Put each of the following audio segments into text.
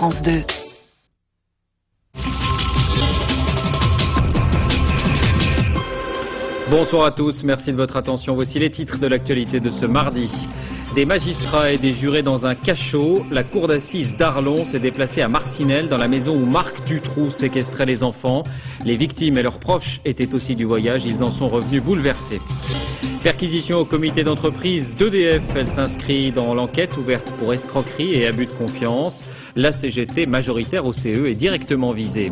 France 2. Bonsoir à tous, merci de votre attention. Voici les titres de l'actualité de ce mardi. Des magistrats et des jurés dans un cachot. La cour d'assises d'Arlon s'est déplacée à Marcinelle, dans la maison où Marc Dutroux séquestrait les enfants. Les victimes et leurs proches étaient aussi du voyage, ils en sont revenus bouleversés. Perquisition au comité d'entreprise d'EDF, elle s'inscrit dans l'enquête ouverte pour escroquerie et abus de confiance. La CGT, majoritaire au CE, est directement visée.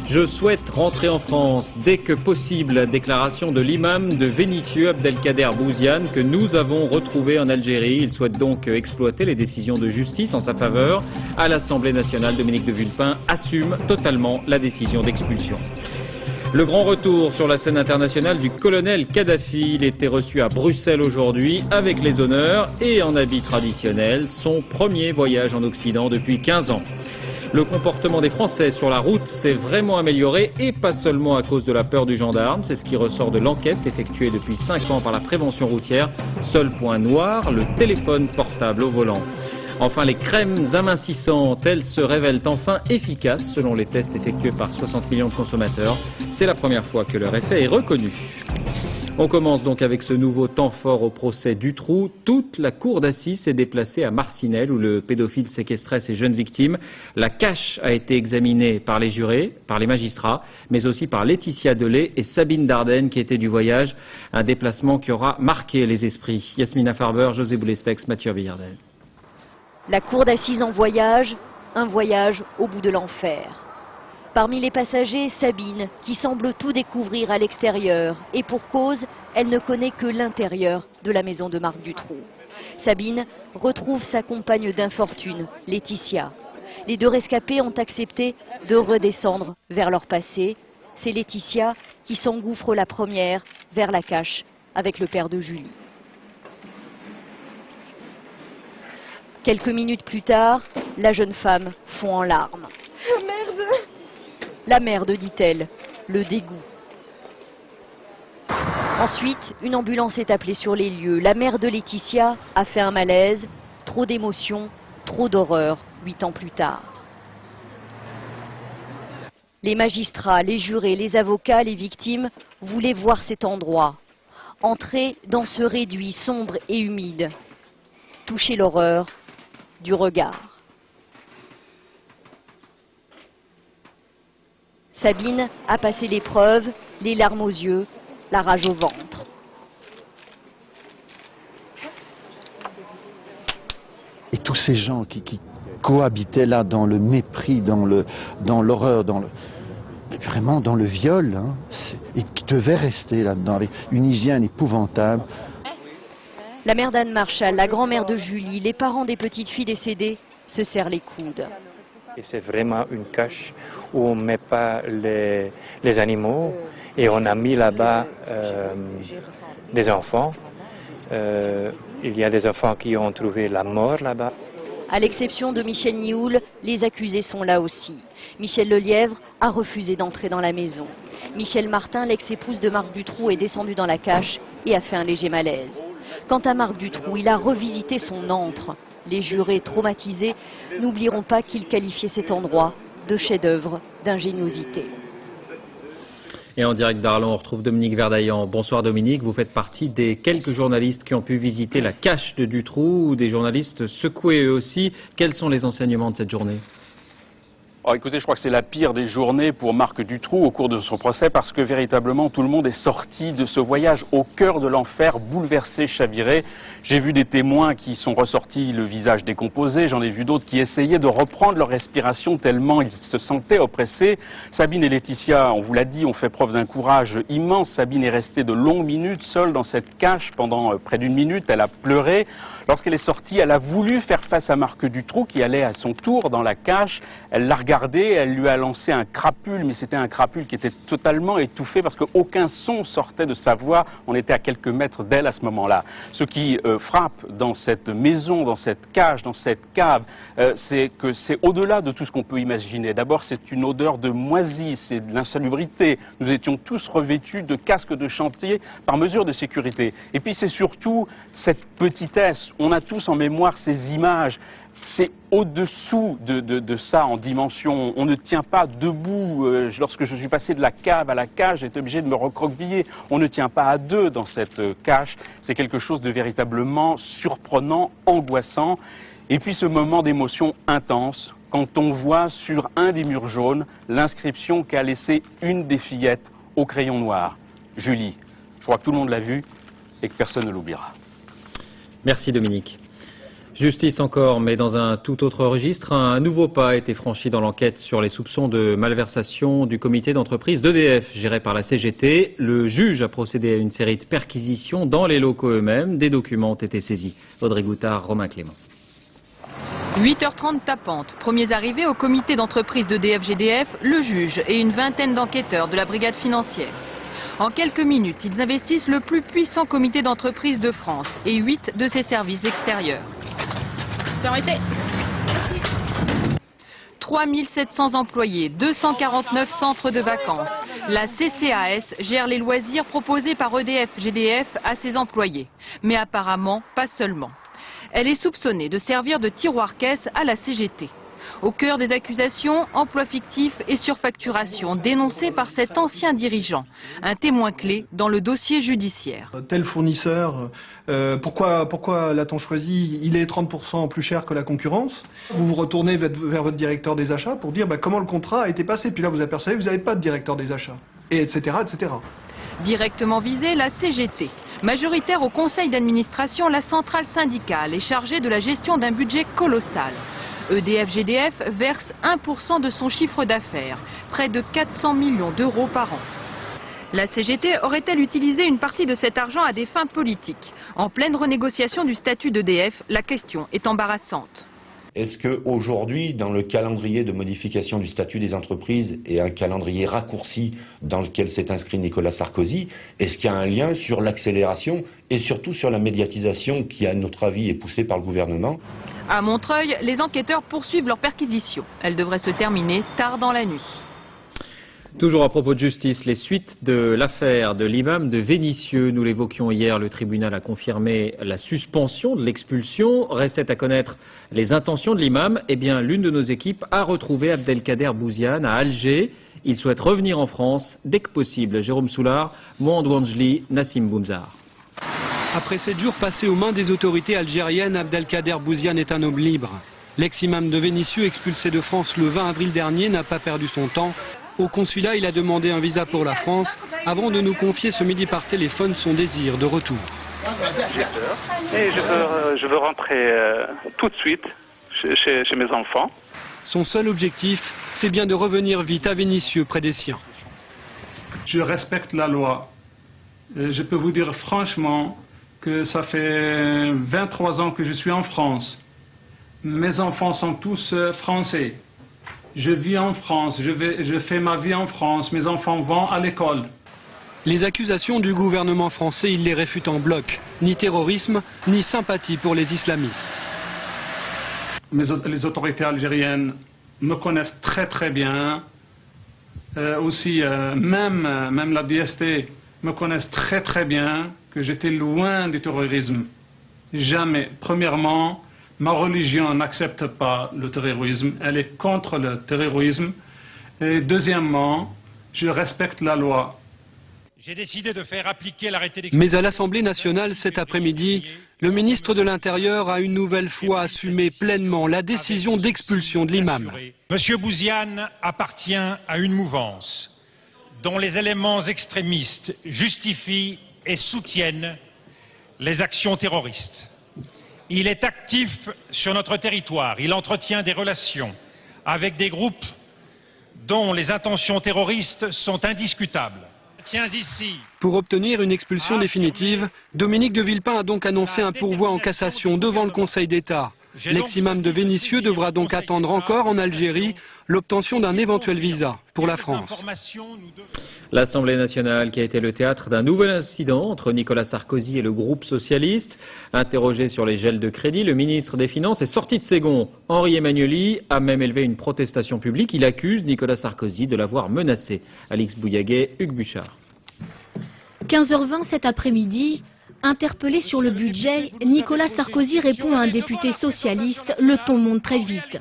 Je souhaite rentrer en France dès que possible. Déclaration de l'imam de Vénissieux, Abdelkader Bouziane, que nous avons retrouvé en Algérie. Il souhaite donc exploiter les décisions de justice en sa faveur. À l'Assemblée nationale, Dominique de Villepin assume totalement la décision d'expulsion. Le grand retour sur la scène internationale du colonel Kadhafi. Il était reçu à Bruxelles aujourd'hui avec les honneurs et en habit traditionnel. Son premier voyage en Occident depuis 15 ans. Le comportement des Français sur la route s'est vraiment amélioré et pas seulement à cause de la peur du gendarme. C'est ce qui ressort de l'enquête effectuée depuis 5 ans par la prévention routière. Seul point noir, le téléphone portable au volant. Enfin, les crèmes amincissantes, elles se révèlent enfin efficaces selon les tests effectués par 60 millions de consommateurs. C'est la première fois que leur effet est reconnu. On commence donc avec ce nouveau temps fort au procès Dutroux. Toute la cour d'assises s'est déplacée à Marcinelle où le pédophile séquestrait ses jeunes victimes. La cache a été examinée par les jurés, par les magistrats, mais aussi par Laetitia Delay et Sabine Dardenne qui étaient du voyage. Un déplacement qui aura marqué les esprits. Yasmina Farber, José Boulestex, Mathieu Villardel. La cour d'assises en voyage, un voyage au bout de l'enfer. Parmi les passagers, Sabine, qui semble tout découvrir à l'extérieur. Et pour cause, elle ne connaît que l'intérieur de la maison de Marc Dutroux. Sabine retrouve sa compagne d'infortune, Laetitia. Les deux rescapés ont accepté de redescendre vers leur passé. C'est Laetitia qui s'engouffre la première vers la cache avec le père de Julie. Quelques minutes plus tard, la jeune femme fond en larmes. Merde! La merde, dit-elle, le dégoût. Ensuite, une ambulance est appelée sur les lieux. La mère de Laetitia a fait un malaise, trop d'émotions, trop d'horreur, 8 ans plus tard. Les magistrats, les jurés, les avocats, les victimes voulaient voir cet endroit. Entrer dans ce réduit sombre et humide. Toucher l'horreur du regard. Sabine a passé l'épreuve, les larmes aux yeux, la rage au ventre. Et tous ces gens qui cohabitaient là dans le mépris, dans l'horreur, vraiment dans le viol, hein, et qui devaient rester là-dedans avec une hygiène épouvantable. La mère d'Anne Marshall, la grand-mère de Julie, les parents des petites filles décédées se serrent les coudes. Et c'est vraiment une cache où on ne met pas les animaux et on a mis là-bas des enfants. Il y a des enfants qui ont trouvé la mort là-bas. À l'exception de Michel Nioul, les accusés sont là aussi. Michel Lelièvre a refusé d'entrer dans la maison. Michel Martin, l'ex-épouse de Marc Dutroux, est descendue dans la cache et a fait un léger malaise. Quant à Marc Dutroux, il a revisité son antre. Les jurés traumatisés n'oublieront pas qu'il qualifiait cet endroit de chef-d'œuvre d'ingéniosité. Et en direct d'Arlon, on retrouve Dominique Verdaillan. Bonsoir Dominique, vous faites partie des quelques journalistes qui ont pu visiter la cache de Dutroux, des journalistes secoués eux aussi. Quels sont les enseignements de cette journée ? Alors écoutez, je crois que c'est la pire des journées pour Marc Dutroux au cours de son procès parce que véritablement tout le monde est sorti de ce voyage au cœur de l'enfer, bouleversé, chaviré. J'ai vu des témoins qui sont ressortis le visage décomposé, j'en ai vu d'autres qui essayaient de reprendre leur respiration tellement ils se sentaient oppressés. Sabine et Laetitia, on vous l'a dit, ont fait preuve d'un courage immense. Sabine est restée de longues minutes seule dans cette cache pendant près d'une minute, elle a pleuré. Lorsqu'elle est sortie, elle a voulu faire face à Marc Dutroux qui allait à son tour dans la cache. Elle l'a regardé, elle lui a lancé un crapule, mais c'était un crapule qui était totalement étouffé parce qu'aucun son sortait de sa voix. On était à quelques mètres d'elle à ce moment-là. Ce qui frappe dans cette maison, dans cette cage, dans cette cave, c'est que c'est au-delà de tout ce qu'on peut imaginer. D'abord, c'est une odeur de moisi, c'est de l'insalubrité. Nous étions tous revêtus de casques de chantier par mesure de sécurité. Et puis c'est surtout cette petitesse. On a tous en mémoire ces images c'est au-dessous de ça en dimension. On ne tient pas debout. Lorsque je suis passé de la cave à la cage, j'étais obligé de me recroqueviller. On ne tient pas à deux dans cette cage. C'est quelque chose de véritablement surprenant, angoissant. Et puis ce moment d'émotion intense, quand on voit sur un des murs jaunes l'inscription qu'a laissée une des fillettes au crayon noir. Julie. Je crois que tout le monde l'a vu et que personne ne l'oubliera. Merci Dominique. Justice encore, mais dans un tout autre registre, un nouveau pas a été franchi dans l'enquête sur les soupçons de malversation du comité d'entreprise d'EDF, géré par la CGT. Le juge a procédé à une série de perquisitions dans les locaux eux-mêmes. Des documents ont été saisis. Audrey Goutard, Romain Clément. 8h30 tapante, premiers arrivés au comité d'entreprise d'EDF-GDF, le juge et une vingtaine d'enquêteurs de la brigade financière. En quelques minutes, ils investissent le plus puissant comité d'entreprise de France et 8 de ses services extérieurs. Permettez. 3700 employés, 249 centres de vacances. La CCAS gère les loisirs proposés par EDF-GDF à ses employés. Mais apparemment, pas seulement. Elle est soupçonnée de servir de tiroir-caisse à la CGT. Au cœur des accusations, emploi fictif et surfacturation dénoncés par cet ancien dirigeant, un témoin clé dans le dossier judiciaire. Tel fournisseur, pourquoi l'a-t-on choisi? Il est 30% plus cher que la concurrence. Vous vous retournez vers votre directeur des achats pour dire comment le contrat a été passé. Puis là vous apercevez que vous n'avez pas de directeur des achats, et etc., etc. Directement visée, la CGT. Majoritaire au conseil d'administration, la centrale syndicale est chargée de la gestion d'un budget colossal. EDF-GDF verse 1% de son chiffre d'affaires, près de 400 millions d'euros par an. La CGT aurait-elle utilisé une partie de cet argent à des fins politiques? En pleine renégociation du statut d'EDF, la question est embarrassante. Est-ce qu'aujourd'hui, dans le calendrier de modification du statut des entreprises et un calendrier raccourci dans lequel s'est inscrit Nicolas Sarkozy, est-ce qu'il y a un lien sur l'accélération et surtout sur la médiatisation qui, à notre avis, est poussée par le gouvernement? À Montreuil, les enquêteurs poursuivent leur perquisition. Elle devrait se terminer tard dans la nuit. Toujours à propos de justice, les suites de l'affaire de l'imam de Vénissieux. Nous l'évoquions hier, le tribunal a confirmé la suspension de l'expulsion. Restait à connaître les intentions de l'imam. Eh bien, l'une de nos équipes a retrouvé Abdelkader Bouziane à Alger. Il souhaite revenir en France dès que possible. Jérôme Soulard, Mohand Wanjli, Nassim Boumzar. Après 7 jours passés aux mains des autorités algériennes, Abdelkader Bouziane est un homme libre. L'ex-imam de Vénissieux, expulsé de France le 20 avril dernier, n'a pas perdu son temps. Au consulat, il a demandé un visa pour la France avant de nous confier ce midi par téléphone son désir de retour. J'ai peur et je veux rentrer tout de suite chez mes enfants. Son seul objectif, c'est bien de revenir vite à Vénissieux près des siens. Je respecte la loi. Je peux vous dire franchement que ça fait 23 ans que je suis en France. Mes enfants sont tous français. Je vis en France, je fais ma vie en France, mes enfants vont à l'école. Les accusations du gouvernement français, il les réfute en bloc. Ni terrorisme, ni sympathie pour les islamistes. Les autorités algériennes me connaissent très bien. Même la DST me connaissent très bien que j'étais loin du terrorisme. Jamais. Premièrement, ma religion n'accepte pas le terrorisme, elle est contre le terrorisme. Et deuxièmement, je respecte la loi. J'ai décidé de faire appliquer l'arrêté d'expulsion. Mais à l'Assemblée nationale cet après-midi, le ministre de l'Intérieur a une nouvelle fois assumé pleinement la décision d'expulsion de l'imam. Monsieur Bouziane appartient à une mouvance dont les éléments extrémistes justifient et soutiennent les actions terroristes. Il est actif sur notre territoire, il entretient des relations avec des groupes dont les intentions terroristes sont indiscutables. Pour obtenir une expulsion définitive, Dominique de Villepin a donc annoncé un pourvoi en cassation devant le Conseil d'État. L'ex-imam de Vénissieux devra donc attendre encore en Algérie l'obtention d'un éventuel visa pour la France. L'Assemblée nationale qui a été le théâtre d'un nouvel incident entre Nicolas Sarkozy et le groupe socialiste. Interrogé sur les gels de crédit, le ministre des Finances est sorti de ses gonds. Henri Emmanuelli a même élevé une protestation publique. Il accuse Nicolas Sarkozy de l'avoir menacé. Alix Bouillaguet, Hugues Buchard. 15h20 cet après-midi, Interpellé sur le budget, Nicolas Sarkozy répond à un député socialiste, le ton monte très vite.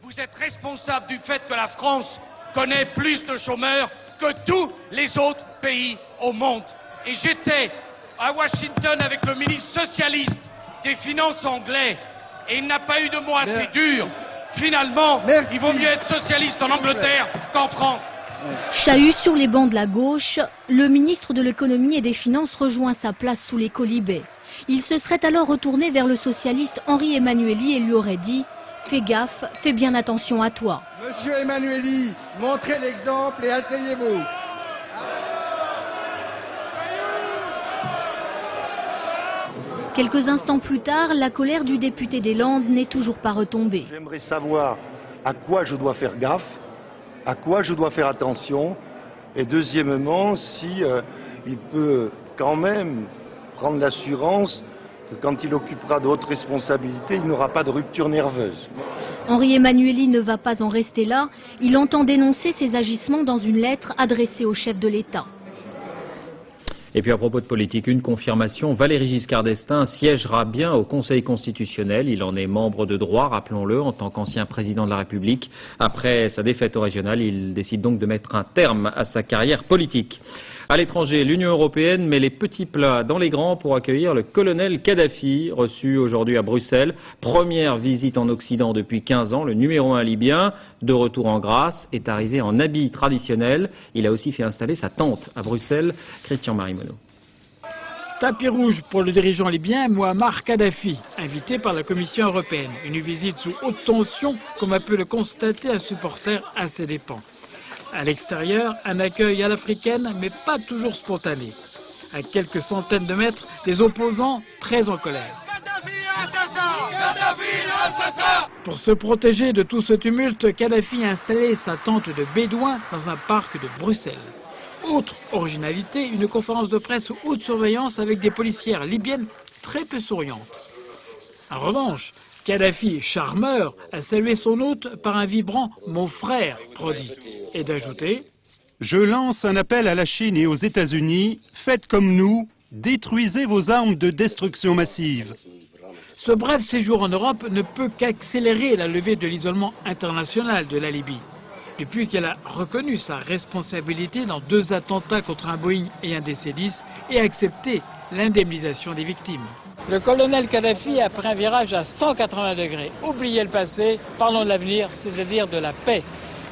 Vous êtes responsable du fait que la France connaît plus de chômeurs que tous les autres pays au monde. Et j'étais à Washington avec le ministre socialiste des Finances anglais et il n'a pas eu de mots assez durs. Finalement, il vaut mieux être socialiste en Angleterre qu'en France. Chahut sur les bancs de la gauche, le ministre de l'économie et des finances rejoint sa place sous les colibets. Il se serait alors retourné vers le socialiste Henri Emmanuelli et lui aurait dit « Fais gaffe, fais bien attention à toi ». Monsieur Emmanuelli, montrez l'exemple et asseyez-vous. Quelques instants plus tard, la colère du député des Landes n'est toujours pas retombée. J'aimerais savoir à quoi je dois faire gaffe, à quoi je dois faire attention, et deuxièmement, si il peut quand même prendre l'assurance que quand il occupera d'autres responsabilités, il n'aura pas de rupture nerveuse. Henri Emmanuelli ne va pas en rester là. Il entend dénoncer ses agissements dans une lettre adressée au chef de l'État. Et puis à propos de politique, une confirmation, Valéry Giscard d'Estaing siégera bien au Conseil constitutionnel. Il en est membre de droit, rappelons-le, en tant qu'ancien président de la République. Après sa défaite au régional, il décide donc de mettre un terme à sa carrière politique. À l'étranger, l'Union européenne met les petits plats dans les grands pour accueillir le colonel Kadhafi, reçu aujourd'hui à Bruxelles. Première visite en Occident depuis 15 ans. Le numéro 1 libyen, de retour en grâce, est arrivé en habit traditionnel. Il a aussi fait installer sa tente à Bruxelles. Christian Marimono. Tapis rouge pour le dirigeant libyen Mouammar Kadhafi, invité par la Commission européenne. Une visite sous haute tension, comme a pu le constater un supporter à ses dépens. À l'extérieur, un accueil à l'africaine, mais pas toujours spontané. À quelques centaines de mètres, des opposants très en colère. Pour se protéger de tout ce tumulte, Kadhafi a installé sa tente de bédouin dans un parc de Bruxelles. Autre originalité, une conférence de presse sous haute surveillance avec des policières libyennes très peu souriantes. En revanche, Kadhafi, charmeur, a salué son hôte par un vibrant « mon frère » prodigue, et d'ajouter « Je lance un appel à la Chine et aux États-Unis, faites comme nous, détruisez vos armes de destruction massive ». Ce bref séjour en Europe ne peut qu'accélérer la levée de l'isolement international de la Libye. Depuis qu'elle a reconnu sa responsabilité dans 2 attentats contre un Boeing et un DC-10 et accepté l'indemnisation des victimes. Le colonel Kadhafi a pris un virage à 180 degrés. Oubliez le passé, parlons de l'avenir, c'est-à-dire de la paix.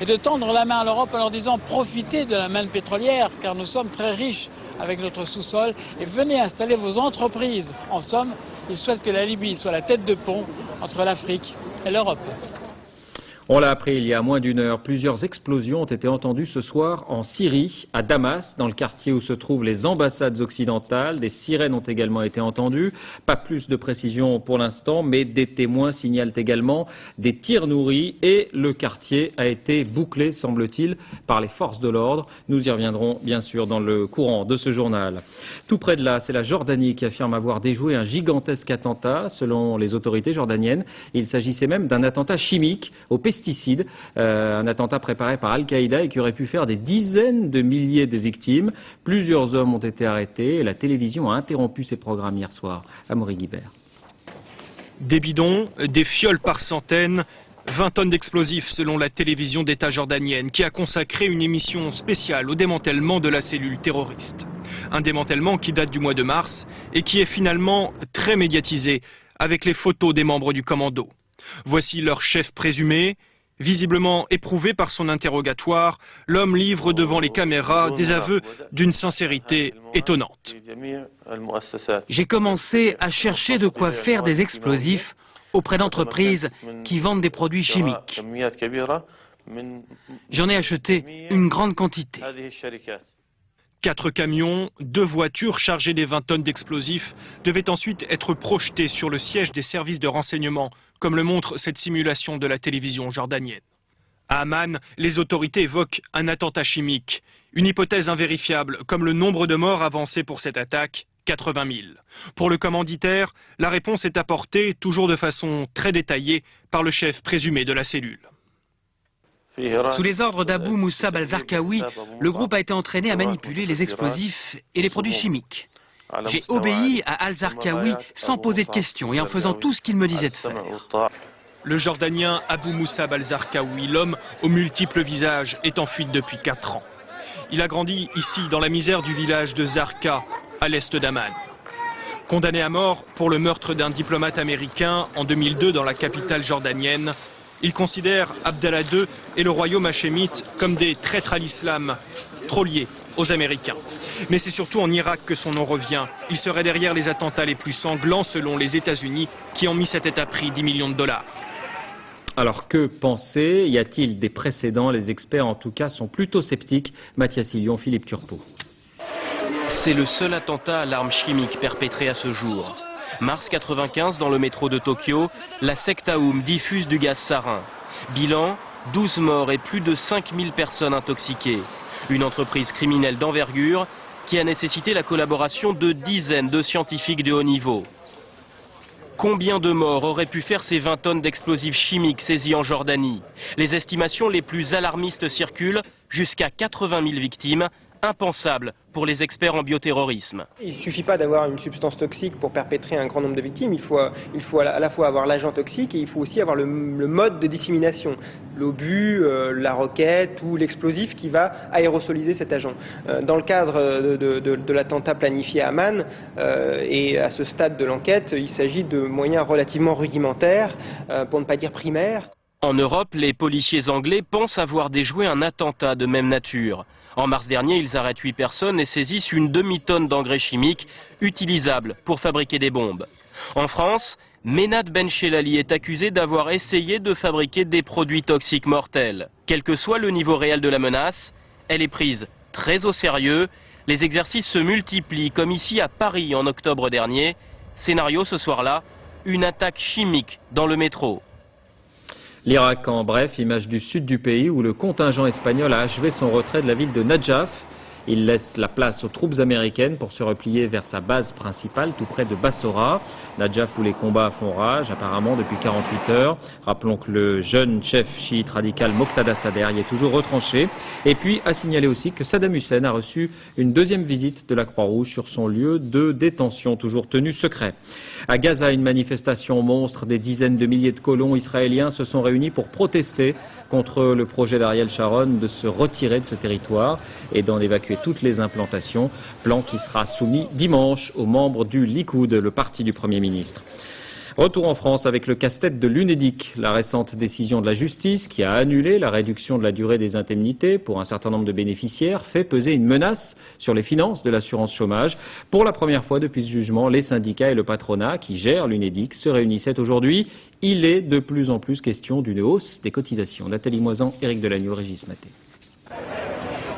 Et de tendre la main à l'Europe en leur disant profitez de la manne pétrolière car nous sommes très riches avec notre sous-sol et venez installer vos entreprises. En somme, il souhaite que la Libye soit la tête de pont entre l'Afrique et l'Europe. On l'a appris il y a moins d'une heure, plusieurs explosions ont été entendues ce soir en Syrie, à Damas, dans le quartier où se trouvent les ambassades occidentales. Des sirènes ont également été entendues. Pas plus de précision pour l'instant, mais des témoins signalent également des tirs nourris et le quartier a été bouclé, semble-t-il, par les forces de l'ordre. Nous y reviendrons bien sûr dans le courant de ce journal. Tout près de là, c'est la Jordanie qui affirme avoir déjoué un gigantesque attentat. Selon les autorités jordaniennes, il s'agissait même d'un attentat chimique aux pesticides, un attentat préparé par Al-Qaïda et qui aurait pu faire des dizaines de milliers de victimes. Plusieurs hommes ont été arrêtés et la télévision a interrompu ses programmes hier soir. Amaury Guibert. Des bidons, des fioles par centaines, 20 tonnes d'explosifs selon la télévision d'État jordanienne qui a consacré une émission spéciale au démantèlement de la cellule terroriste. Un démantèlement qui date du mois de mars et qui est finalement très médiatisé avec les photos des membres du commando. Voici leur chef présumé. Visiblement éprouvé par son interrogatoire, l'homme livre devant les caméras des aveux d'une sincérité étonnante. J'ai commencé à chercher de quoi faire des explosifs auprès d'entreprises qui vendent des produits chimiques. J'en ai acheté une grande quantité. 4 camions, 2 voitures chargées des 20 tonnes d'explosifs devaient ensuite être projetées sur le siège des services de renseignement, comme le montre cette simulation de la télévision jordanienne. À Amman, les autorités évoquent un attentat chimique, une hypothèse invérifiable, comme le nombre de morts avancé pour cette attaque, 80 000. Pour le commanditaire, la réponse est apportée, toujours de façon très détaillée, par le chef présumé de la cellule. Sous les ordres d'Abou Moussab al-Zarqawi, le groupe a été entraîné à manipuler les explosifs et les produits chimiques. J'ai obéi à Al-Zarqawi sans poser de questions et en faisant tout ce qu'il me disait de faire. Le Jordanien Abou Moussab Al-Zarqawi, l'homme aux multiples visages, est en fuite depuis 4 ans. Il a grandi ici, dans la misère du village de Zarqa, à l'est d'Amman. Condamné à mort pour le meurtre d'un diplomate américain en 2002 dans la capitale jordanienne, il considère Abdallah II et le royaume hachémite comme des traîtres à l'islam, trop liés aux Américains. Mais c'est surtout en Irak que son nom revient. Il serait derrière les attentats les plus sanglants selon les États-Unis qui ont mis cet État à prix 10 millions de dollars. Alors que penser? Y a-t-il des précédents? Les experts en tout cas sont plutôt sceptiques. Mathias Hillion, Philippe Turpot. C'est le seul attentat à l'arme chimique perpétré à ce jour. Mars 95, dans le métro de Tokyo, la secte Aoum diffuse du gaz sarin. Bilan, 12 morts et plus de 5000 personnes intoxiquées. Une entreprise criminelle d'envergure qui a nécessité la collaboration de dizaines de scientifiques de haut niveau. Combien de morts auraient pu faire ces 20 tonnes d'explosifs chimiques saisis en Jordanie? Les estimations les plus alarmistes circulent, jusqu'à 80 000 victimes, impensable pour les experts en bioterrorisme. Il ne suffit pas d'avoir une substance toxique pour perpétrer un grand nombre de victimes, il faut à la fois avoir l'agent toxique et il faut aussi avoir le mode de dissémination, l'obus, la roquette ou l'explosif qui va aérosoliser cet agent. Dans le cadre de l'attentat planifié à Amman et à ce stade de l'enquête, il s'agit de moyens relativement rudimentaires, pour ne pas dire primaires. En Europe, les policiers anglais pensent avoir déjoué un attentat de même nature. En mars dernier, ils arrêtent 8 personnes et saisissent une demi-tonne d'engrais chimiques utilisables pour fabriquer des bombes. En France, Ménad Benchelali est accusé d'avoir essayé de fabriquer des produits toxiques mortels. Quel que soit le niveau réel de la menace, elle est prise très au sérieux. Les exercices se multiplient, comme ici à Paris en octobre dernier. Scénario ce soir-là, une attaque chimique dans le métro. L'Irak en bref, image du sud du pays où le contingent espagnol a achevé son retrait de la ville de Nadjaf. Il laisse la place aux troupes américaines pour se replier vers sa base principale tout près de Bassora. Nadjaf où les combats font rage apparemment depuis 48 heures. Rappelons que le jeune chef chiite radical Moqtada Sadr y est toujours retranché. Et puis à signaler aussi que Saddam Hussein a reçu une deuxième visite de la Croix-Rouge sur son lieu de détention, toujours tenu secret. À Gaza, une manifestation monstre, des dizaines de milliers de colons israéliens se sont réunis pour protester contre le projet d'Ariel Sharon de se retirer de ce territoire et d'en évacuer toutes les implantations, plan qui sera soumis dimanche aux membres du Likoud, le parti du Premier ministre. Retour en France avec le casse-tête de l'Unédic, la récente décision de la justice qui a annulé la réduction de la durée des indemnités pour un certain nombre de bénéficiaires fait peser une menace sur les finances de l'assurance chômage. Pour la première fois depuis ce jugement, les syndicats et le patronat qui gèrent l'Unédic se réunissaient aujourd'hui. Il est de plus en plus question d'une hausse des cotisations. Nathalie Moisan, Éric Delagneau, Régis Maté.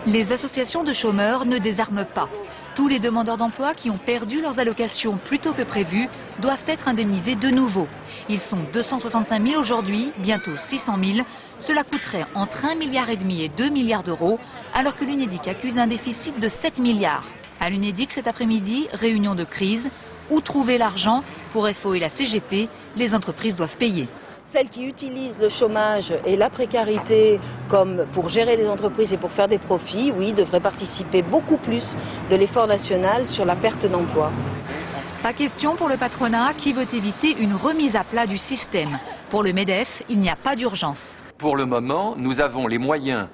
Les associations de chômeurs ne désarment pas. Tous les demandeurs d'emploi qui ont perdu leurs allocations plus tôt que prévu doivent être indemnisés de nouveau. Ils sont 265 000 aujourd'hui, bientôt 600 000. Cela coûterait entre 1,5 milliard et 2 milliards d'euros, alors que l'Unédic accuse un déficit de 7 milliards. À l'Unédic cet après-midi, réunion de crise. Où trouver l'argent? Pour FO et la CGT, les entreprises doivent payer. Celles qui utilisent le chômage et la précarité comme pour gérer les entreprises et pour faire des profits, oui, devraient participer beaucoup plus de l'effort national sur la perte d'emploi. Pas question pour le patronat qui veut éviter une remise à plat du système. Pour le MEDEF, il n'y a pas d'urgence. Pour le moment, nous avons les moyens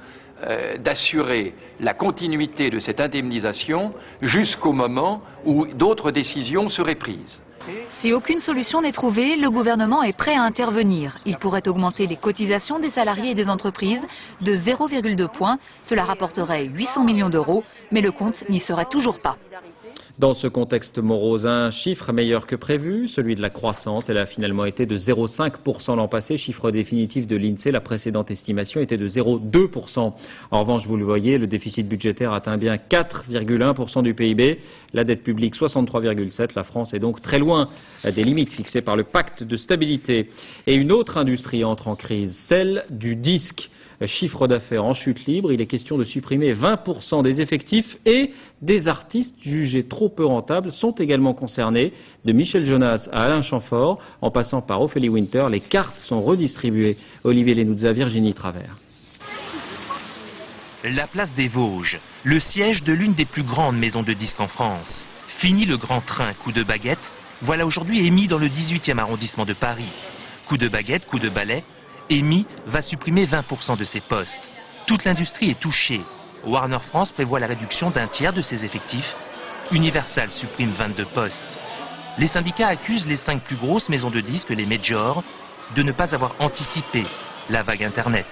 d'assurer la continuité de cette indemnisation jusqu'au moment où d'autres décisions seraient prises. Si aucune solution n'est trouvée, le gouvernement est prêt à intervenir. Il pourrait augmenter les cotisations des salariés et des entreprises de 0,2 points. Cela rapporterait 800 millions d'euros, mais le compte n'y serait toujours pas. Dans ce contexte morose, un chiffre meilleur que prévu, celui de la croissance. Elle a finalement été de 0,5% l'an passé, chiffre définitif de l'INSEE. La précédente estimation était de 0,2%. En revanche, vous le voyez, le déficit budgétaire atteint bien 4,1% du PIB. La dette publique 63,7%. La France est donc très loin des limites fixées par le pacte de stabilité. Et une autre industrie entre en crise, celle du disque. Chiffre d'affaires en chute libre, il est question de supprimer 20% des effectifs et des artistes jugés trop peu rentables sont également concernés. De Michel Jonas à Alain Chamfort, en passant par Ophélie Winter, les cartes sont redistribuées. Olivier Lenouza, Virginie Travers. La place des Vosges, le siège de l'une des plus grandes maisons de disques en France. Fini le grand train coup de baguette, voilà aujourd'hui Amy dans le 18e arrondissement de Paris. Coup de baguette, coup de balai, Amy va supprimer 20% de ses postes. Toute l'industrie est touchée. Warner France prévoit la réduction d'un tiers de ses effectifs. Universal supprime 22 postes. Les syndicats accusent les 5 plus grosses maisons de disques, les majors, de ne pas avoir anticipé la vague Internet.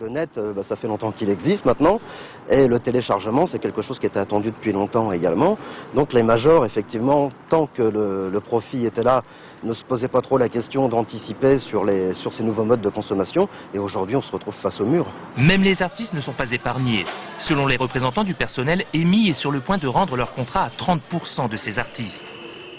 Le net, ça fait longtemps qu'il existe maintenant, et le téléchargement, c'est quelque chose qui était attendu depuis longtemps également. Donc les majors, effectivement, tant que le profit était là, ne se posaient pas trop la question d'anticiper sur ces nouveaux modes de consommation, et aujourd'hui on se retrouve face au mur. Même les artistes ne sont pas épargnés. Selon les représentants du personnel, EMI est sur le point de rendre leur contrat à 30% de ses artistes.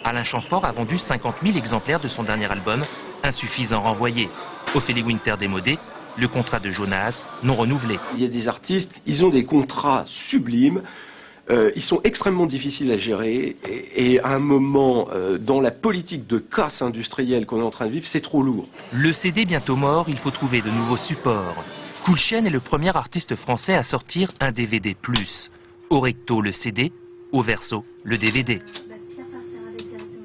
Alain Chamfort a vendu 50 000 exemplaires de son dernier album, insuffisant renvoyé. Ophélie Winter démodé, le contrat de Jonas non renouvelé. Il y a des artistes, ils ont des contrats sublimes, ils sont extrêmement difficiles à gérer et à un moment, dans la politique de casse industrielle qu'on est en train de vivre, c'est trop lourd. Le CD bientôt mort, il faut trouver de nouveaux supports. Cool Chain est le premier artiste français à sortir un DVD+. Au recto le CD, au verso le DVD.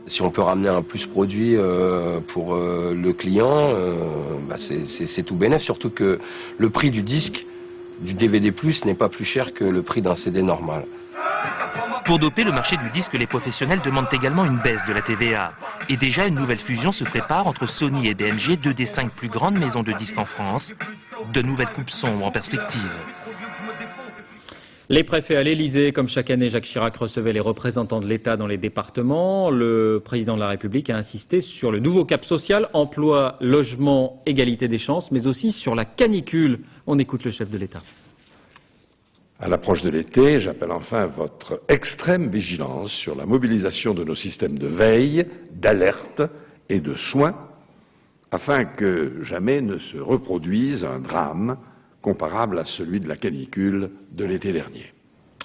Si on peut ramener un plus produit pour le client, c'est tout bénef, surtout que le prix du disque, du DVD+, n'est pas plus cher que le prix d'un CD normal. Pour doper le marché du disque, les professionnels demandent également une baisse de la TVA. Et déjà, une nouvelle fusion se prépare entre Sony et BMG, 2 des 5 plus grandes maisons de disques en France. De nouvelles coupes sombres en perspective. Les préfets à l'Elysée, comme chaque année, Jacques Chirac recevait les représentants de l'État dans les départements. Le président de la République a insisté sur le nouveau cap social, emploi, logement, égalité des chances, mais aussi sur la canicule. On écoute le chef de l'État. À l'approche de l'été, j'appelle enfin votre extrême vigilance sur la mobilisation de nos systèmes de veille, d'alerte et de soins, afin que jamais ne se reproduise un drame comparable à celui de la canicule de l'été dernier.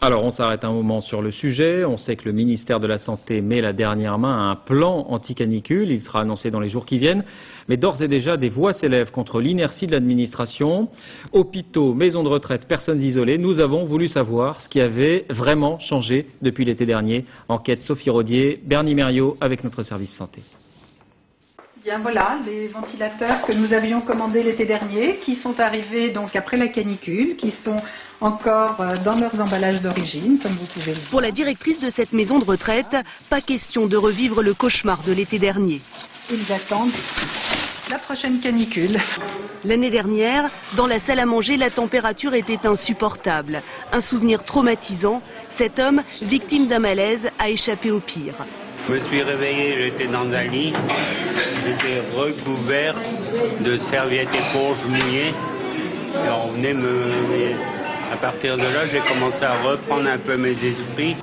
Alors on s'arrête un moment sur le sujet. On sait que le ministère de la Santé met la dernière main à un plan anti-canicule. Il sera annoncé dans les jours qui viennent. Mais d'ores et déjà, des voix s'élèvent contre l'inertie de l'administration. Hôpitaux, maisons de retraite, personnes isolées. Nous avons voulu savoir ce qui avait vraiment changé depuis l'été dernier. Enquête Sophie Rodier, Bernie Mériot avec notre service santé. Bien voilà, les ventilateurs que nous avions commandés l'été dernier, qui sont arrivés donc après la canicule, qui sont encore dans leurs emballages d'origine, comme vous pouvez le voir. Pour la directrice de cette maison de retraite, pas question de revivre le cauchemar de l'été dernier. Ils attendent la prochaine canicule. L'année dernière, dans la salle à manger, la température était insupportable. Un souvenir traumatisant, cet homme, victime d'un malaise, a échappé au pire. Je me suis réveillé, j'étais dans un lit, j'étais recouvert de serviettes éponges mouillées. Et on venait à partir de là, j'ai commencé à reprendre un peu mes esprits.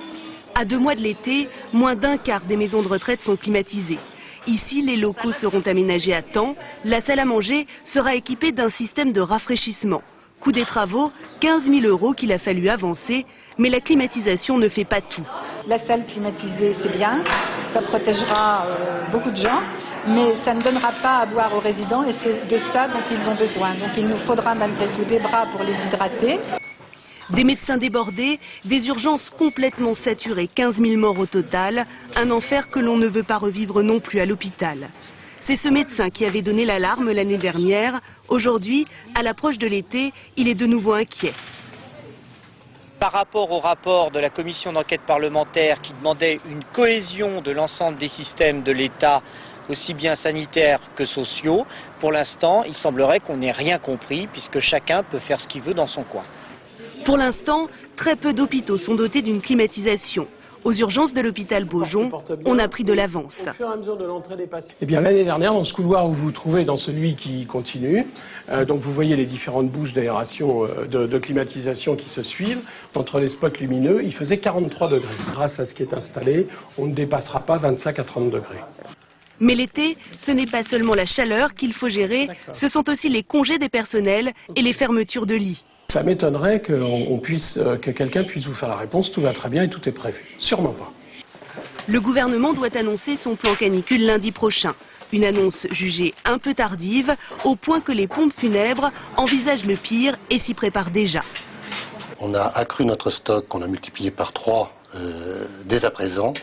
À 2 mois de l'été, moins d'un quart des maisons de retraite sont climatisées. Ici, les locaux seront aménagés à temps. La salle à manger sera équipée d'un système de rafraîchissement. Coût des travaux, 15 000 € qu'il a fallu avancer, mais la climatisation ne fait pas tout. La salle climatisée, c'est bien, ça protégera beaucoup de gens, mais ça ne donnera pas à boire aux résidents et c'est de ça dont ils ont besoin. Donc il nous faudra malgré tout des bras pour les hydrater. Des médecins débordés, des urgences complètement saturées, 15 000 morts au total, un enfer que l'on ne veut pas revivre non plus à l'hôpital. C'est ce médecin qui avait donné l'alarme l'année dernière. Aujourd'hui, à l'approche de l'été, il est de nouveau inquiet. Par rapport au rapport de la commission d'enquête parlementaire qui demandait une cohésion de l'ensemble des systèmes de l'État, aussi bien sanitaires que sociaux, pour l'instant, il semblerait qu'on n'ait rien compris puisque chacun peut faire ce qu'il veut dans son coin. Pour l'instant, très peu d'hôpitaux sont dotés d'une climatisation. Aux urgences de l'hôpital Beaujon, on a pris de l'avance. Eh bien, l'année dernière, dans ce couloir où vous vous trouvez, dans celui qui continue, donc vous voyez les différentes bouches d'aération, de climatisation qui se suivent, entre les spots lumineux, il faisait 43 degrés. Grâce à ce qui est installé, on ne dépassera pas 25 à 30 degrés. Mais l'été, ce n'est pas seulement la chaleur qu'il faut gérer, ce sont aussi les congés des personnels et les fermetures de lits. Ça m'étonnerait que quelqu'un puisse vous faire la réponse, tout va très bien et tout est prévu. Sûrement pas. Le gouvernement doit annoncer son plan canicule lundi prochain. Une annonce jugée un peu tardive, au point que les pompes funèbres envisagent le pire et s'y préparent déjà. On a accru notre stock, qu'on a multiplié par 3 dès à présent.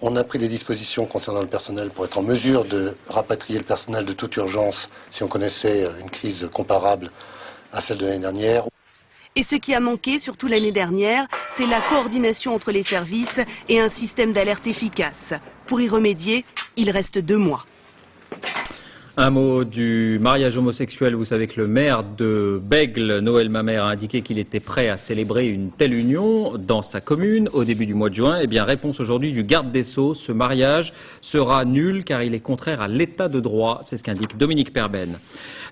On a pris des dispositions concernant le personnel pour être en mesure de rapatrier le personnel de toute urgence si on connaissait une crise comparable à celle de l'année dernière. Et ce qui a manqué, surtout l'année dernière, c'est la coordination entre les services et un système d'alerte efficace. Pour y remédier, il reste 2 mois. Un mot du mariage homosexuel. Vous savez que le maire de Bègles, Noël Mamère, a indiqué qu'il était prêt à célébrer une telle union dans sa commune au début du mois de juin. Eh bien, réponse aujourd'hui du garde des Sceaux, ce mariage sera nul car il est contraire à l'état de droit. C'est ce qu'indique Dominique Perben.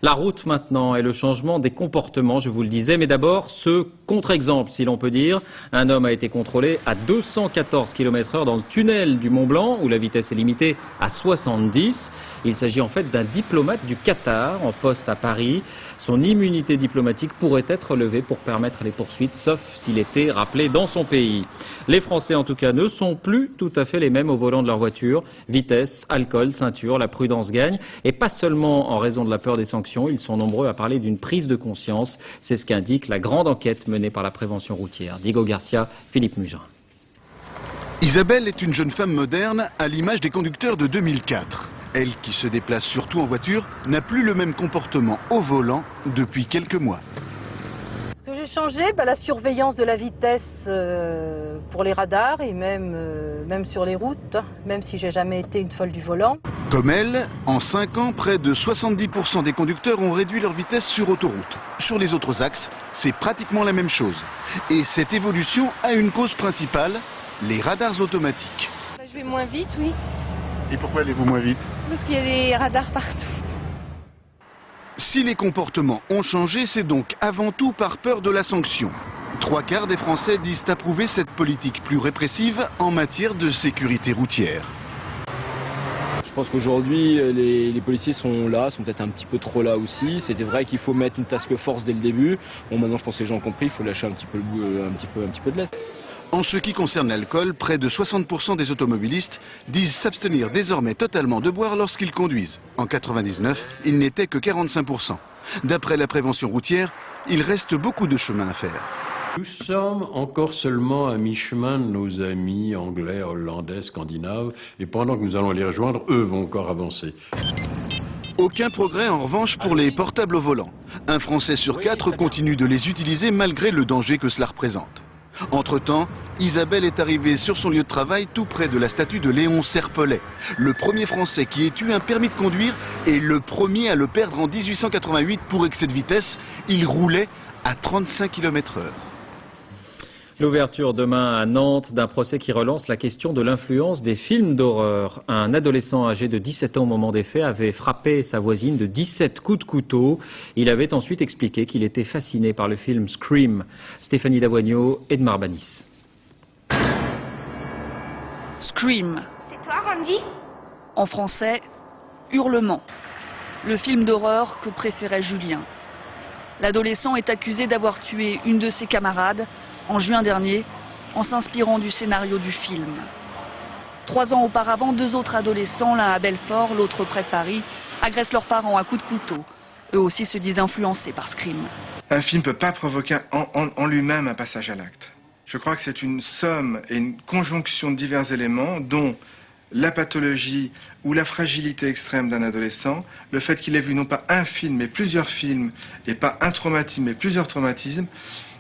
La route maintenant et le changement des comportements, je vous le disais, mais d'abord ce contre-exemple, si l'on peut dire. Un homme a été contrôlé à 214 km/h dans le tunnel du Mont Blanc, où la vitesse est limitée à 70. Il s'agit en fait d'un diplomate du Qatar en poste à Paris. Son immunité diplomatique pourrait être levée pour permettre les poursuites, sauf s'il était rappelé dans son pays. Les Français, en tout cas, ne sont plus tout à fait les mêmes au volant de leur voiture. Vitesse, alcool, ceinture, la prudence gagne. Et pas seulement en raison de la peur des sanctions, ils sont nombreux à parler d'une prise de conscience. C'est ce qu'indique la grande enquête menée par la prévention routière. Diego Garcia, Philippe Mugin. Isabelle est une jeune femme moderne à l'image des conducteurs de 2004. Elle, qui se déplace surtout en voiture, n'a plus le même comportement au volant depuis quelques mois. Ce que j'ai changé, la surveillance de la vitesse pour les radars et même sur les routes, même si j'ai jamais été une folle du volant. Comme elle, en 5 ans, près de 70% des conducteurs ont réduit leur vitesse sur autoroute. Sur les autres axes, c'est pratiquement la même chose. Et cette évolution a une cause principale, les radars automatiques. Je vais moins vite, oui. Et pourquoi allez-vous moins vite? Parce qu'il y a des radars partout. Si les comportements ont changé, c'est donc avant tout par peur de la sanction. 3/4 des Français disent approuver cette politique plus répressive en matière de sécurité routière. Je pense qu'aujourd'hui, les policiers sont là, sont peut-être un petit peu trop là aussi. C'était vrai qu'il faut mettre une task force dès le début. Bon, maintenant, je pense que les gens ont compris, il faut lâcher un petit peu de lest. En ce qui concerne l'alcool, près de 60% des automobilistes disent s'abstenir désormais totalement de boire lorsqu'ils conduisent. En 99, il n'était que 45%. D'après la prévention routière, il reste beaucoup de chemin à faire. Nous sommes encore seulement à mi-chemin de nos amis anglais, hollandais, scandinaves, et pendant que nous allons les rejoindre, eux vont encore avancer. Aucun progrès en revanche pour les portables au volant. Un Français sur 4 continue de les utiliser malgré le danger que cela représente. Entre-temps, Isabelle est arrivée sur son lieu de travail tout près de la statue de Léon Serpollet, le premier Français qui ait eu un permis de conduire et le premier à le perdre en 1888 pour excès de vitesse. Il roulait à 35 km/h. L'ouverture demain à Nantes d'un procès qui relance la question de l'influence des films d'horreur. Un adolescent âgé de 17 ans au moment des faits avait frappé sa voisine de 17 coups de couteau. Il avait ensuite expliqué qu'il était fasciné par le film Scream. Stéphanie Davoigneau, Edmar Banis. Scream. C'est toi, Randy? En français, Hurlement. Le film d'horreur que préférait Julien. L'adolescent est accusé d'avoir tué une de ses camarades en juin dernier, en s'inspirant du scénario du film. 3 ans auparavant, 2 autres adolescents, l'un à Belfort, l'autre près de Paris, agressent leurs parents à coups de couteau. Eux aussi se disent influencés par Scream. Un film ne peut pas provoquer en lui-même un passage à l'acte. Je crois que c'est une somme et une conjonction de divers éléments, dont la pathologie ou la fragilité extrême d'un adolescent, le fait qu'il ait vu non pas un film, mais plusieurs films, et pas un traumatisme, mais plusieurs traumatismes,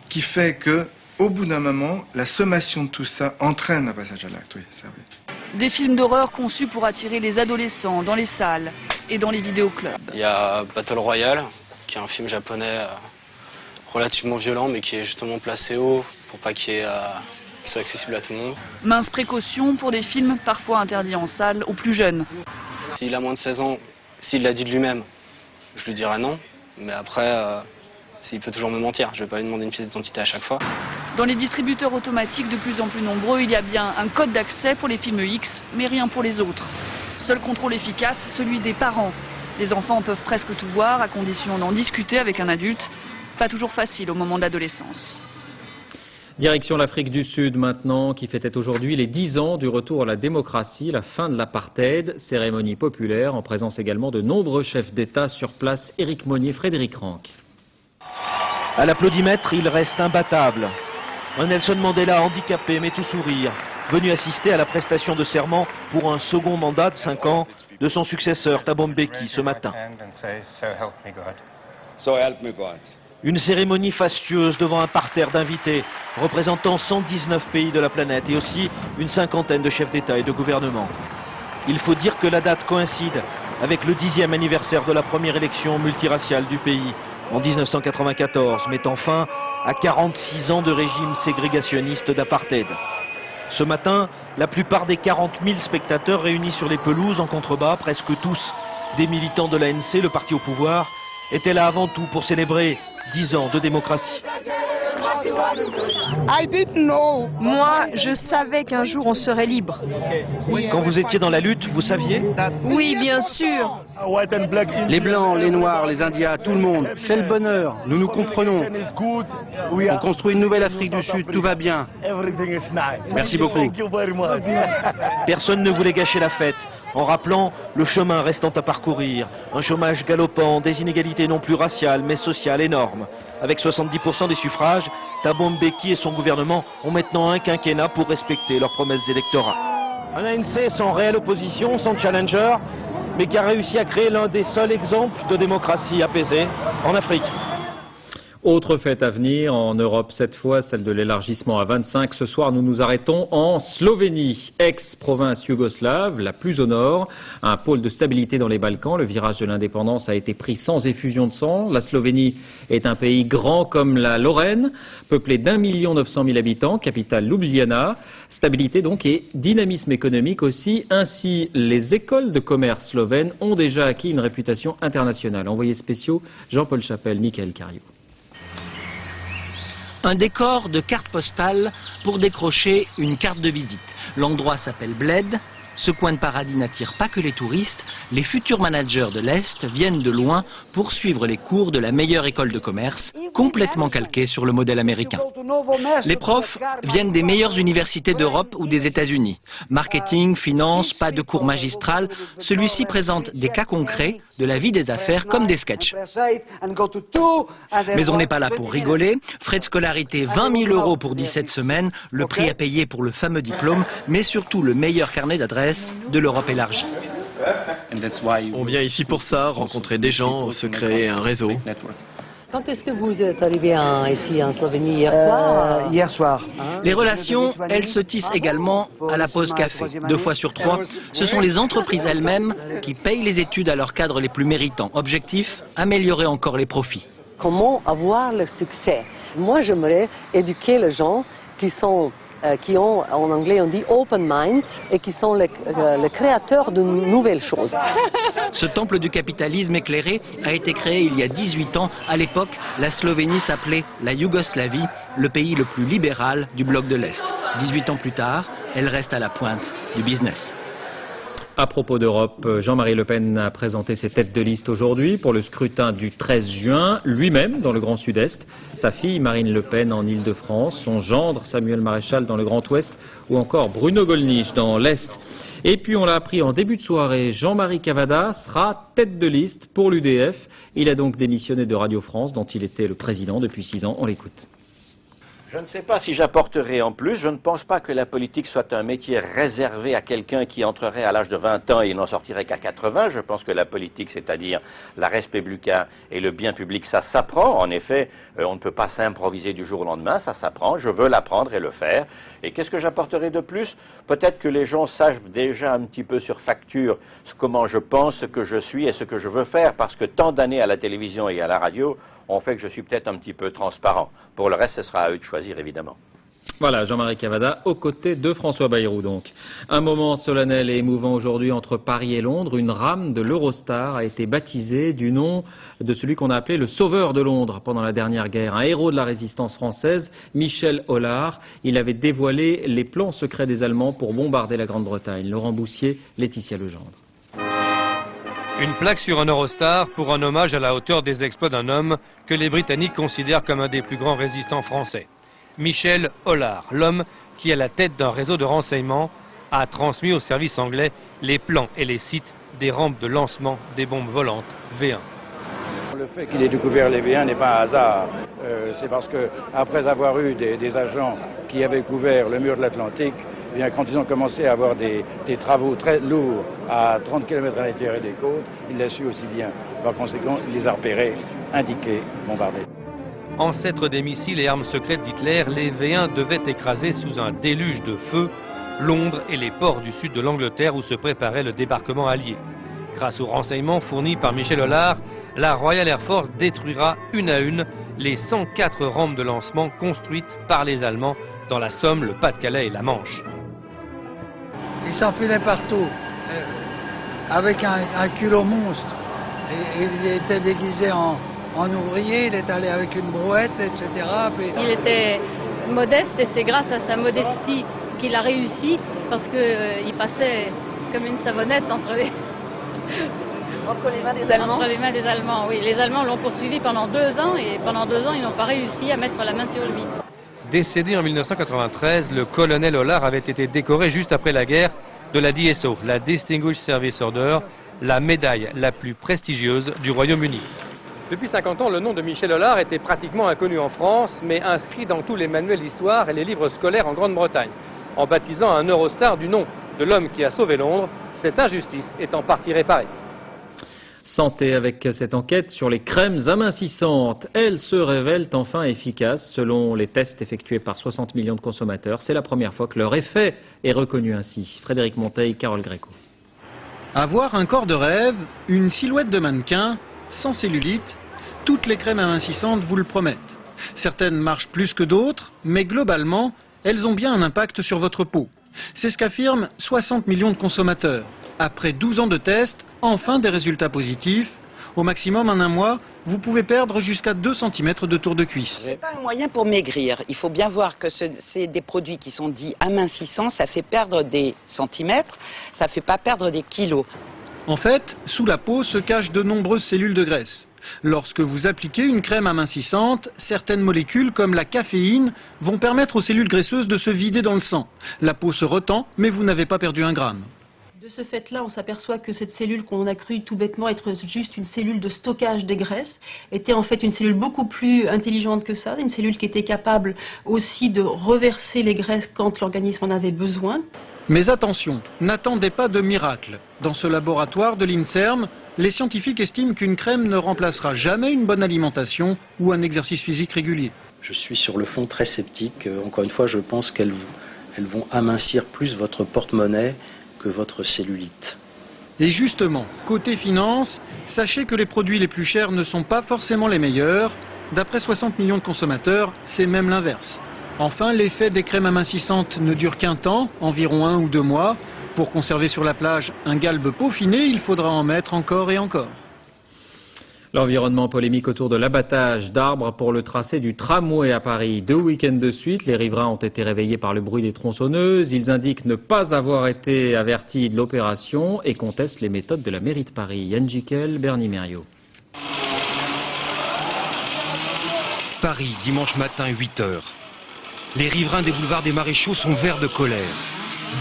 qui fait que, au bout d'un moment, la sommation de tout ça entraîne un passage à l'acte, oui, ça oui. Des films d'horreur conçus pour attirer les adolescents dans les salles et dans les vidéoclubs. Il y a Battle Royale, qui est un film japonais relativement violent, mais qui est justement placé haut pour pas qu'il soit accessible à tout le monde. Mince précaution pour des films parfois interdits en salle aux plus jeunes. S'il a moins de 16 ans, s'il l'a dit de lui-même, je lui dirais non, mais après... il peut toujours me mentir, je ne vais pas lui demander une pièce d'identité à chaque fois. Dans les distributeurs automatiques de plus en plus nombreux, il y a bien un code d'accès pour les films X, mais rien pour les autres. Seul contrôle efficace, celui des parents. Les enfants peuvent presque tout voir, à condition d'en discuter avec un adulte. Pas toujours facile au moment de l'adolescence. Direction l'Afrique du Sud maintenant, qui fêtait aujourd'hui les 10 ans du retour à la démocratie, la fin de l'apartheid, cérémonie populaire en présence également de nombreux chefs d'État sur place. Éric Monnier, Frédéric Ranck. À l'applaudimètre, il reste imbattable. Un Nelson Mandela handicapé mais tout sourire, venu assister à la prestation de serment pour un second mandat de 5 ans de son successeur Thabo Mbeki ce matin. Une cérémonie fastueuse devant un parterre d'invités représentant 119 pays de la planète et aussi une cinquantaine de chefs d'État et de gouvernement. Il faut dire que la date coïncide avec le 10e anniversaire de la première élection multiraciale du pays en 1994, mettant fin à 46 ans de régime ségrégationniste d'apartheid. Ce matin, la plupart des 40 000 spectateurs réunis sur les pelouses en contrebas, presque tous des militants de l'ANC, le parti au pouvoir, étaient là avant tout pour célébrer 10 ans de démocratie. Moi, je savais qu'un jour on serait libre. Quand vous étiez dans la lutte, vous saviez? Oui, bien sûr. Les Blancs, les Noirs, les Indiens, tout le monde, c'est le bonheur, nous nous comprenons. On construit une nouvelle Afrique du Sud, tout va bien. Merci beaucoup. Personne ne voulait gâcher la fête, en rappelant le chemin restant à parcourir. Un chômage galopant, des inégalités non plus raciales, mais sociales énormes. Avec 70% des suffrages, Thabo Mbeki et son gouvernement ont maintenant un quinquennat pour respecter leurs promesses électorales. Un ANC sans réelle opposition, sans challenger, mais qui a réussi à créer l'un des seuls exemples de démocratie apaisée en Afrique. Autre fête à venir en Europe, cette fois celle de l'élargissement à 25. Ce soir, nous nous arrêtons en Slovénie, ex-province yougoslave, la plus au nord, un pôle de stabilité dans les Balkans. Le virage de l'indépendance a été pris sans effusion de sang. La Slovénie est un pays grand comme la Lorraine, peuplé d'1 900 000 habitants, capitale Ljubljana. Stabilité donc et dynamisme économique aussi. Ainsi, les écoles de commerce slovènes ont déjà acquis une réputation internationale. Envoyés spéciaux, Jean-Paul Chapelle, Mickaël Cario. Un décor de carte postale pour décrocher une carte de visite. L'endroit s'appelle Bled. Ce coin de paradis n'attire pas que les touristes. Les futurs managers de l'Est viennent de loin pour suivre les cours de la meilleure école de commerce, complètement calquée sur le modèle américain. Les profs viennent des meilleures universités d'Europe ou des États-Unis. Marketing, finance, pas de cours magistral. Celui-ci présente des cas concrets de la vie des affaires comme des sketchs. Mais on n'est pas là pour rigoler. Frais de scolarité 20 000 € pour 17 semaines, le prix à payer pour le fameux diplôme, mais surtout le meilleur carnet d'adresses de l'Europe élargie. On vient ici pour ça, rencontrer des gens, se créer un réseau. Quand est-ce que vous êtes arrivé ici en Slovénie? Hier soir? Hier soir. Les relations, elles se tissent également à la pause café. 2 fois sur 3, ce sont les entreprises elles-mêmes qui payent les études à leurs cadres les plus méritants. Objectif, améliorer encore les profits. Comment avoir le succès? Moi, j'aimerais éduquer les gens qui ont, en anglais on dit open mind, et qui sont les créateurs de nouvelles choses. Ce temple du capitalisme éclairé a été créé il y a 18 ans. À l'époque, la Slovénie s'appelait la Yougoslavie, le pays le plus libéral du bloc de l'Est. 18 ans plus tard, elle reste à la pointe du business. À propos d'Europe, Jean-Marie Le Pen a présenté ses têtes de liste aujourd'hui pour le scrutin du 13 juin, lui-même dans le Grand Sud-Est, sa fille Marine Le Pen en Île-de-France, son gendre Samuel Maréchal dans le Grand Ouest ou encore Bruno Gollnisch dans l'Est. Et puis on l'a appris en début de soirée, Jean-Marie Cavada sera tête de liste pour l'UDF. Il a donc démissionné de Radio France dont il était le président depuis 6 ans. On l'écoute. Je ne sais pas si j'apporterai en plus. Je ne pense pas que la politique soit un métier réservé à quelqu'un qui entrerait à l'âge de 20 ans et n'en sortirait qu'à 80. Je pense que la politique, c'est-à-dire la res publica et le bien public, ça s'apprend. En effet, on ne peut pas s'improviser du jour au lendemain, ça s'apprend. Je veux l'apprendre et le faire. Et qu'est-ce que j'apporterai de plus? Peut-être que les gens sachent déjà un petit peu sur facture comment je pense, ce que je suis et ce que je veux faire, parce que tant d'années à la télévision et à la radio ont fait que je suis peut-être un petit peu transparent. Pour le reste, ce sera à eux de choisir, évidemment. Voilà, Jean-Marie Cavada, aux côtés de François Bayrou donc. Un moment solennel et émouvant aujourd'hui entre Paris et Londres. Une rame de l'Eurostar a été baptisée du nom de celui qu'on a appelé le sauveur de Londres pendant la dernière guerre. Un héros de la résistance française, Michel Hollard. Il avait dévoilé les plans secrets des Allemands pour bombarder la Grande-Bretagne. Laurent Boussier, Laetitia Legendre. Une plaque sur un Eurostar pour un hommage à la hauteur des exploits d'un homme que les Britanniques considèrent comme un des plus grands résistants français. Michel Hollard, l'homme qui, à la tête d'un réseau de renseignement, a transmis au service anglais les plans et les sites des rampes de lancement des bombes volantes V1. Le fait qu'il ait découvert les V1 n'est pas un hasard. C'est parce que après avoir eu des agents qui avaient couvert le mur de l'Atlantique, eh bien, quand ils ont commencé à avoir des travaux très lourds à 30 km à l'intérieur des côtes, il l'a su aussi bien. Par conséquent, il les a repérés, indiqués, bombardés. Ancêtres des missiles et armes secrètes d'Hitler, les V1 devaient écraser sous un déluge de feu Londres et les ports du sud de l'Angleterre où se préparait le débarquement allié. Grâce aux renseignements fournis par Michel Hollard, la Royal Air Force détruira une à une les 104 rampes de lancement construites par les Allemands dans la Somme, le Pas-de-Calais et la Manche. Il s'enfilait partout, avec un culot monstre. Il était déguisé en ouvrier, il est allé avec une brouette, etc. Il était modeste et c'est grâce à sa modestie qu'il a réussi, parce qu'il passait comme une savonnette entre les mains des Allemands. Entre les mains des Allemands, oui. Les Allemands l'ont poursuivi pendant 2 ans et pendant 2 ans, ils n'ont pas réussi à mettre la main sur lui. Décédé en 1993, le colonel Hollard avait été décoré juste après la guerre de la DSO, la Distinguished Service Order, la médaille la plus prestigieuse du Royaume-Uni. Depuis 50 ans, le nom de Michel Hollard était pratiquement inconnu en France, mais inscrit dans tous les manuels d'histoire et les livres scolaires en Grande-Bretagne. En baptisant un Eurostar du nom de l'homme qui a sauvé Londres, cette injustice est en partie réparée. Santé avec cette enquête sur les crèmes amincissantes. Elles se révèlent enfin efficaces selon les tests effectués par 60 millions de consommateurs. C'est la première fois que leur effet est reconnu ainsi. Frédéric Monteil, Carole Gréco. Avoir un corps de rêve, une silhouette de mannequin, sans cellulite, toutes les crèmes amincissantes vous le promettent. Certaines marchent plus que d'autres, mais globalement, elles ont bien un impact sur votre peau. C'est ce qu'affirment 60 millions de consommateurs. Après 12 ans de tests, enfin des résultats positifs. Au maximum, en un mois, vous pouvez perdre jusqu'à 2 cm de tour de cuisse. C'est pas un moyen pour maigrir. Il faut bien voir que c'est des produits qui sont dits amincissants. Ça fait perdre des centimètres, ça ne fait pas perdre des kilos. En fait, sous la peau se cachent de nombreuses cellules de graisse. Lorsque vous appliquez une crème amincissante, certaines molécules comme la caféine vont permettre aux cellules graisseuses de se vider dans le sang. La peau se retend, mais vous n'avez pas perdu un gramme. De ce fait-là, on s'aperçoit que cette cellule qu'on a cru tout bêtement être juste une cellule de stockage des graisses était en fait une cellule beaucoup plus intelligente que ça, une cellule qui était capable aussi de reverser les graisses quand l'organisme en avait besoin. Mais attention, n'attendez pas de miracle. Dans ce laboratoire de l'INSERM, les scientifiques estiment qu'une crème ne remplacera jamais une bonne alimentation ou un exercice physique régulier. Je suis sur le fond très sceptique. Encore une fois, je pense qu'elles vont amincir plus votre porte-monnaie que votre cellulite. Et justement, côté finance, sachez que les produits les plus chers ne sont pas forcément les meilleurs. D'après 60 millions de consommateurs, c'est même l'inverse. Enfin, l'effet des crèmes amincissantes ne dure qu'un temps, environ 1 ou 2 mois. Pour conserver sur la plage un galbe peaufiné, il faudra en mettre encore et encore. L'environnement polémique autour de l'abattage d'arbres pour le tracé du tramway à Paris. 2 week-ends de suite, les riverains ont été réveillés par le bruit des tronçonneuses. Ils indiquent ne pas avoir été avertis de l'opération et contestent les méthodes de la mairie de Paris. Yann Jiquel, Bernie Mériot. Paris, dimanche matin, 8 h. Les riverains des boulevards des Maréchaux sont verts de colère.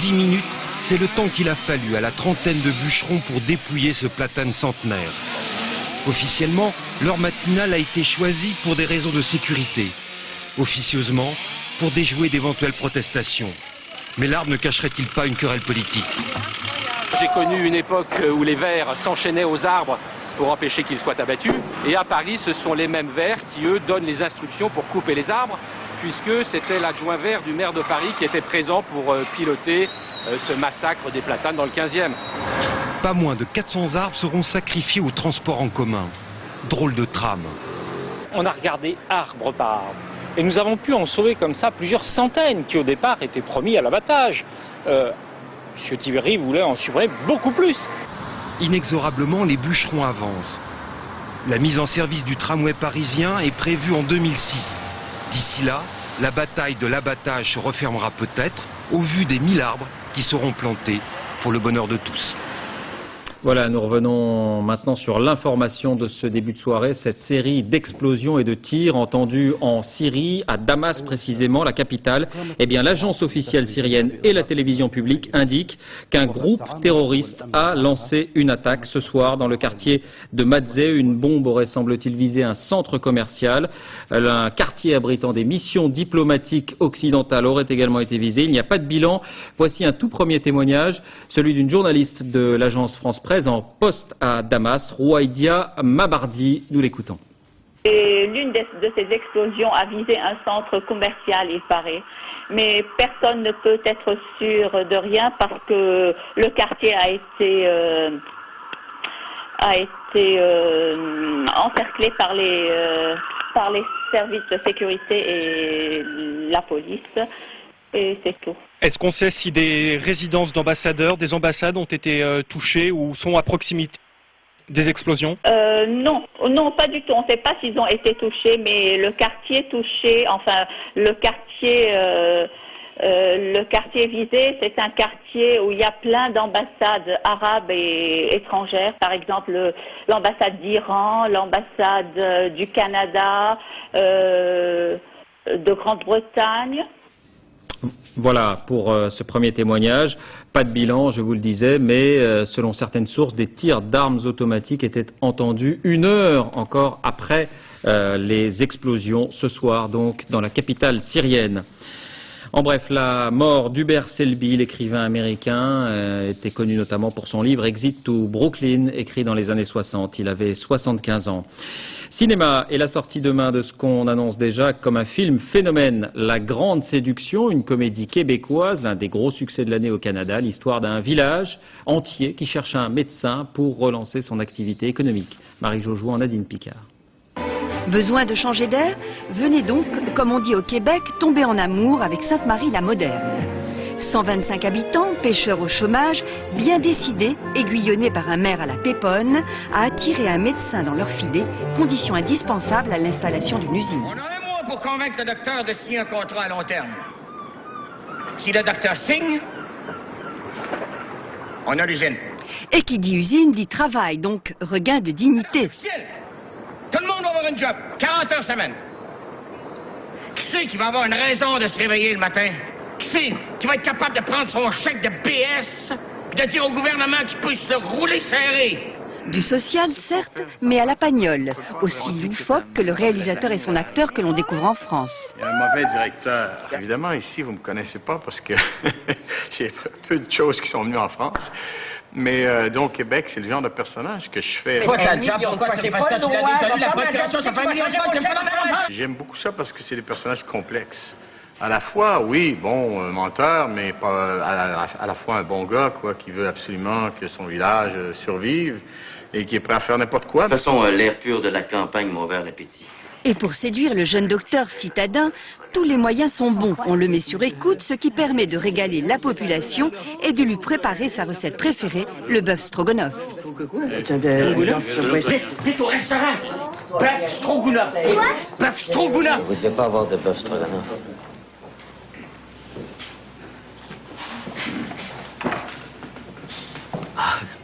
10 minutes, c'est le temps qu'il a fallu à la trentaine de bûcherons pour dépouiller ce platane centenaire. Officiellement, l'heure matinale a été choisie pour des raisons de sécurité. Officieusement, pour déjouer d'éventuelles protestations. Mais l'arbre ne cacherait-il pas une querelle politique? J'ai connu une époque où les Verts s'enchaînaient aux arbres pour empêcher qu'ils soient abattus. Et à Paris, ce sont les mêmes Verts qui, eux, donnent les instructions pour couper les arbres, puisque c'était l'adjoint vert du maire de Paris qui était présent pour piloter ce massacre des platanes dans le 15e. Pas moins de 400 arbres seront sacrifiés au transport en commun. Drôle de trame. On a regardé arbre par arbre. Et nous avons pu en sauver comme ça plusieurs centaines qui au départ étaient promis à l'abattage. M. Thibéry voulait en supprimer beaucoup plus. Inexorablement, les bûcherons avancent. La mise en service du tramway parisien est prévue en 2006. D'ici là, la bataille de l'abattage se refermera peut-être au vu des 1000 arbres qui seront plantés pour le bonheur de tous. Voilà, nous revenons maintenant sur l'information de ce début de soirée, cette série d'explosions et de tirs entendus en Syrie, à Damas précisément, la capitale. Eh bien, l'agence officielle syrienne et la télévision publique indiquent qu'un groupe terroriste a lancé une attaque ce soir dans le quartier de Madzeh. Une bombe aurait, semble-t-il, visé un centre commercial. Un quartier abritant des missions diplomatiques occidentales aurait également été visé. Il n'y a pas de bilan. Voici un tout premier témoignage, celui d'une journaliste de l'agence France Presse en poste à Damas, Rouaïdia Mabardi. Nous l'écoutons. L'une de ces explosions a visé un centre commercial, il paraît. Mais personne ne peut être sûr de rien parce que le quartier a été encerclé par les services de sécurité et la police. Et c'est tout. Est-ce qu'on sait si des résidences d'ambassadeurs, des ambassades ont été touchées ou sont à proximité des explosions? Non, pas du tout. On ne sait pas s'ils ont été touchés, mais le quartier touché, enfin le quartier visé, c'est un quartier où il y a plein d'ambassades arabes et étrangères. Par exemple, l'ambassade d'Iran, l'ambassade du Canada, de Grande-Bretagne. Voilà pour ce premier témoignage. Pas de bilan, je vous le disais, mais selon certaines sources, des tirs d'armes automatiques étaient entendus 1 heure encore après les explosions ce soir, donc dans la capitale syrienne. En bref, la mort d'Hubert Selby, l'écrivain américain, était connu notamment pour son livre Exit to Brooklyn, écrit dans les années 60. Il avait 75 ans. Cinéma et la sortie demain de ce qu'on annonce déjà comme un film phénomène, La Grande Séduction, une comédie québécoise, l'un des gros succès de l'année au Canada, l'histoire d'un village entier qui cherche un médecin pour relancer son activité économique. Marie-Jo Jouan, Nadine Picard. Besoin de changer d'air? Venez donc, comme on dit au Québec, tomber en amour avec Sainte-Marie-la-Moderne. 125 habitants, pêcheurs au chômage, bien décidés, aiguillonnés par un maire à la péponne, à attirer un médecin dans leur filet, condition indispensable à l'installation d'une usine. On a un mois pour convaincre le docteur de signer un contrat à long terme. Si le docteur signe, on a l'usine. Et qui dit usine dit travail, donc regain de dignité. Tout le monde va avoir un job, 40 heures semaine. Qui c'est qui va avoir une raison de se réveiller le matin? Qui c'est qui va être capable de prendre son chèque de BS et de dire au gouvernement qu'il peut se rouler serré? Du social, certes, mais à la pagnole. Aussi loufoque que le réalisateur et son acteur que l'on découvre en France. Il y a un mauvais directeur. Évidemment, ici, vous ne me connaissez pas parce que j'ai peu de choses qui sont venues en France. Mais donc, Québec, c'est le genre de personnage que je fais. Toi, t'as le job, pourquoi tu fais pas ça? Tu l'as dit, la procuration, ça fait un million de fois, tu fais la. J'aime beaucoup ça parce que c'est des personnages complexes. À la fois, oui, bon, menteur, mais pas à la fois un bon gars, quoi, qui veut absolument que son village survive et qui est prêt à faire n'importe quoi. De toute façon, l'air pur de la campagne m'a ouvert l'appétit. Et pour séduire le jeune docteur citadin, tous les moyens sont bons. On le met sur écoute, ce qui permet de régaler la population et de lui préparer sa recette préférée, le bœuf stroganoff. C'est au restaurant. Bœuf stroganoff. Bœuf stroganoff. Vous ne devez pas avoir de bœuf stroganoff.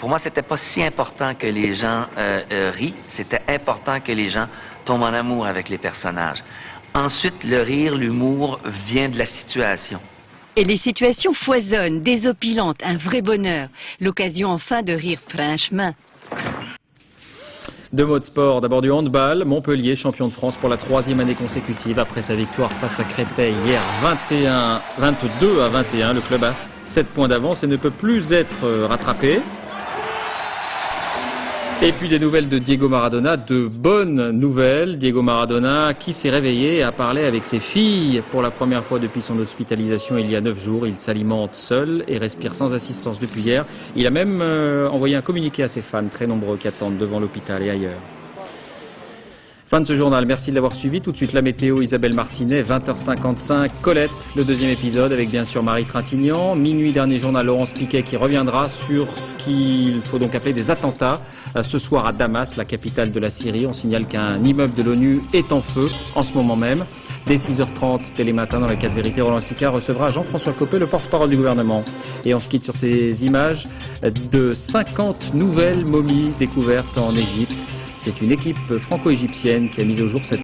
Pour moi, c'était pas si important que les gens rient. C'était important que les gens tombent en amour avec les personnages. Ensuite, le rire, l'humour vient de la situation. Et les situations foisonnent, désopilantes, un vrai bonheur. L'occasion enfin de rire franchement. 2 mots de sport. D'abord du handball. Montpellier, champion de France pour la 3e année consécutive après sa victoire face à Créteil hier 22-21. Le club a 7 points d'avance et ne peut plus être rattrapé. Et puis des nouvelles de Diego Maradona, de bonnes nouvelles. Diego Maradona qui s'est réveillé et a parlé avec ses filles pour la première fois depuis son hospitalisation il y a 9 jours. Il s'alimente seul et respire sans assistance depuis hier. Il a même envoyé un communiqué à ses fans, très nombreux, qui attendent devant l'hôpital et ailleurs. Fin de ce journal, merci de l'avoir suivi. Tout de suite la météo, Isabelle Martinet, 20h55, Colette, le 2e épisode avec bien sûr Marie Trintignant. Minuit, dernier journal, Laurence Piquet qui reviendra sur ce qu'il faut donc appeler des attentats ce soir à Damas, la capitale de la Syrie. On signale qu'un immeuble de l'ONU est en feu en ce moment même. Dès 6h30, Télématin, dans la 4 vérités, Roland Sicard recevra Jean-François Copé, le porte-parole du gouvernement. Et on se quitte sur ces images de 50 nouvelles momies découvertes en Égypte. C'est une équipe franco-égyptienne qui a mis au jour cette